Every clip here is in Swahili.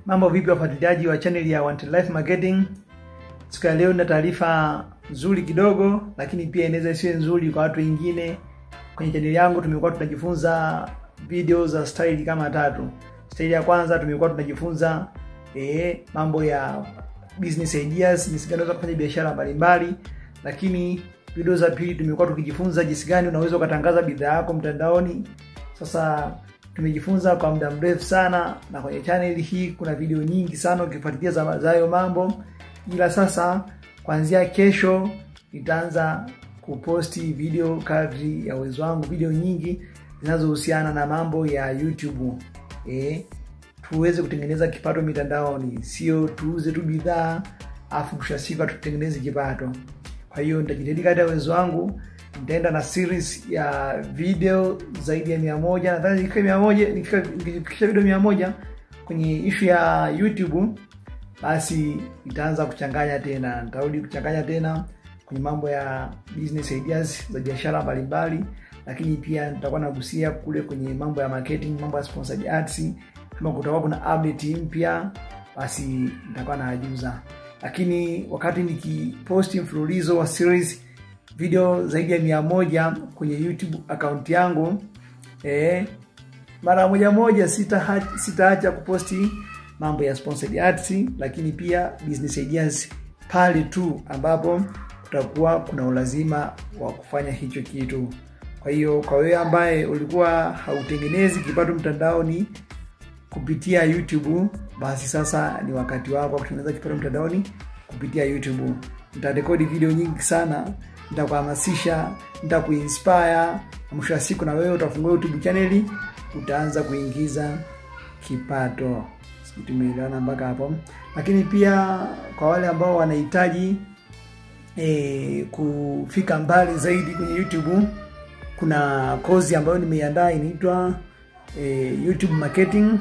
Mambo vipi wafuatiliaji wa channel ya Wanted Life Marketing? Siku ya leo na taarifa nzuri kidogo, lakini pia inaweza isiwe nzuri kwa watu wengine. Kwenye channel yangu tumekuwa tunajifunza video za style kama 3. Style ya kwanza tumekuwa tunajifunza mambo ya business ideas, jinsi gani unaweza kufanya biashara mbalimbali. Lakini video za pili tumekuwa tukijifunza jinsi gani unaweza kutangaza bidhaa yako mtandaoni. Sasa tumejifunza kwa muda mrefu sana, na kwenye channel hii kuna video nyingi sana ukifuatilia za hayo mambo. Ila sasa kuanzia kesho nitaanza kuposti video kadri ya uwezo wangu, video nyingi zinazohusiana na mambo ya YouTube. Tuweze kutengeneza kipato mitandaoni, sio tuuze tu bidhaa afu kushasifa tutengeneze kipato. Kwa hiyo nitajitahidi kadri ya uwezo wangu. Nitaenda na series ya video zaidi ya 100. Nadhani nikifikisha video 100 kwenye issue ya YouTube, basi nitaanza kuchanganya tena. Nitarudi kuchanganya tena kwenye mambo ya business ideas za biashara mbalimbali, lakini pia nitakuwa nagusia kule kwenye mambo ya marketing, mambo ya sponsored ads. Kama kutakuwa kuna update mpya, basi nitakuwa najuza. Lakini wakati nikiposti mfululizo wa series video zaidi ya 100 kwenye YouTube account yangu, mara moja sitaacha kuposti mambo ya sponsored ads, lakini pia business ideas pale tu ambapo kutakuwa kuna ulazima wa kufanya hicho kitu. Kwa hiyo kwa wewe ambaye ulikuwa hautengenezi kipato mtandaoni kupitia YouTube, basi sasa ni wakati wako wa kutengeneza kipato mtandaoni kupitia YouTube. Nitarekodi video nyingi sana, nitakuhamasisha, nitakuinspire. Mwisho wa siku na wewe utafungua YouTube channel, utaanza kuingiza kipato. Sisi tumeelewana mpaka hapo. Lakini pia kwa wale ambao wanahitaji kufika mbali zaidi kwenye YouTube, kuna kozi ambayo nimeiandaa inaitwa YouTube Marketing.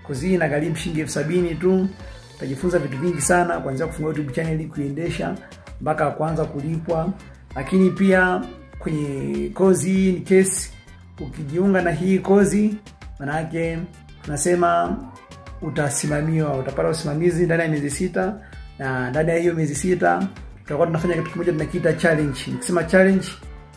Kozi hii inagharimu shilingi 70,000 tu. Utajifunza vitu vingi sana, kuanzia kufungua YouTube channel, kuiendesha mpaka kuanza kulipwa. Lakini pia kwenye kozi hii, in case ukijiunga na hii kozi, maana yake tunasema utasimamiwa, utapata usimamizi ndani ya miezi 6, na ndani ya hiyo miezi 6 tutakuwa tunafanya kitu kimoja tunakiita challenge. Nikisema challenge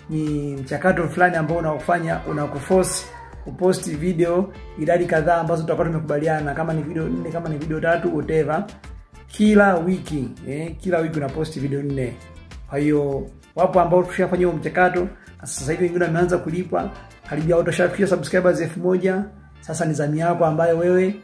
ni mchakato fulani ambao unakuforce uposti video idadi kadhaa ambazo tutakuwa tumekubaliana, kama ni video 4, kama ni video 3, whatever, kila wiki. Kila wiki unaposti video 4. Kwa hiyo wapo ambao tushafanya huo mchakato, sasa hivi wengine wameanza kulipwa, karibia wote washafikia subscribers 1000. Sasa ni zamu yako ambayo wewe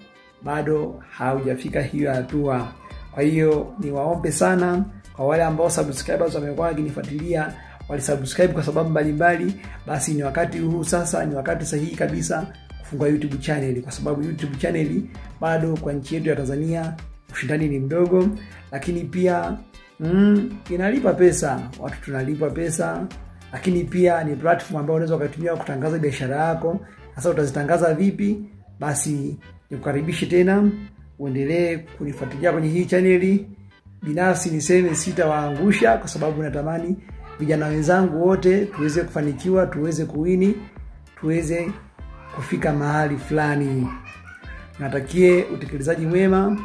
bado haujafika hiyo hatua. Kwa hiyo niwaombe sana kwa wale ambao subscribers wamekuwa wakinifuatilia, walisubscribe kwa sababu mbalimbali, basi ni wakati huu sasa, ni wakati sahihi kabisa kufungua YouTube channel, kwa sababu YouTube channel bado kwa nchi yetu ya Tanzania ushindani ni mdogo, lakini pia inalipa pesa, watu tunalipa pesa. Lakini pia ni platform ambayo unaweza kutumia kutangaza biashara yako. Sasa utazitangaza vipi? Basi nikukaribishe tena, uendelee kunifuatilia kwenye hii channel. Binafsi niseme sitawaangusha, kwa sababu natamani vijana wenzangu wote tuweze kufanikiwa, tuweze kuwini, tuweze kufika mahali fulani. Natakie utekelezaji mwema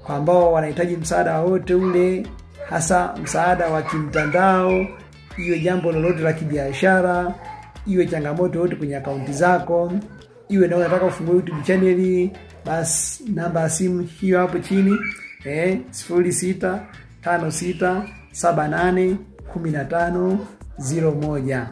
kwa ambao wanahitaji msaada wote ule, hasa msaada wa kimtandao, iwe jambo lolote la kibiashara, iwe changamoto yote kwenye akaunti zako, iwe na unataka ufungue YouTube channel, basi namba ya simu hiyo hapo chini, 0656781501.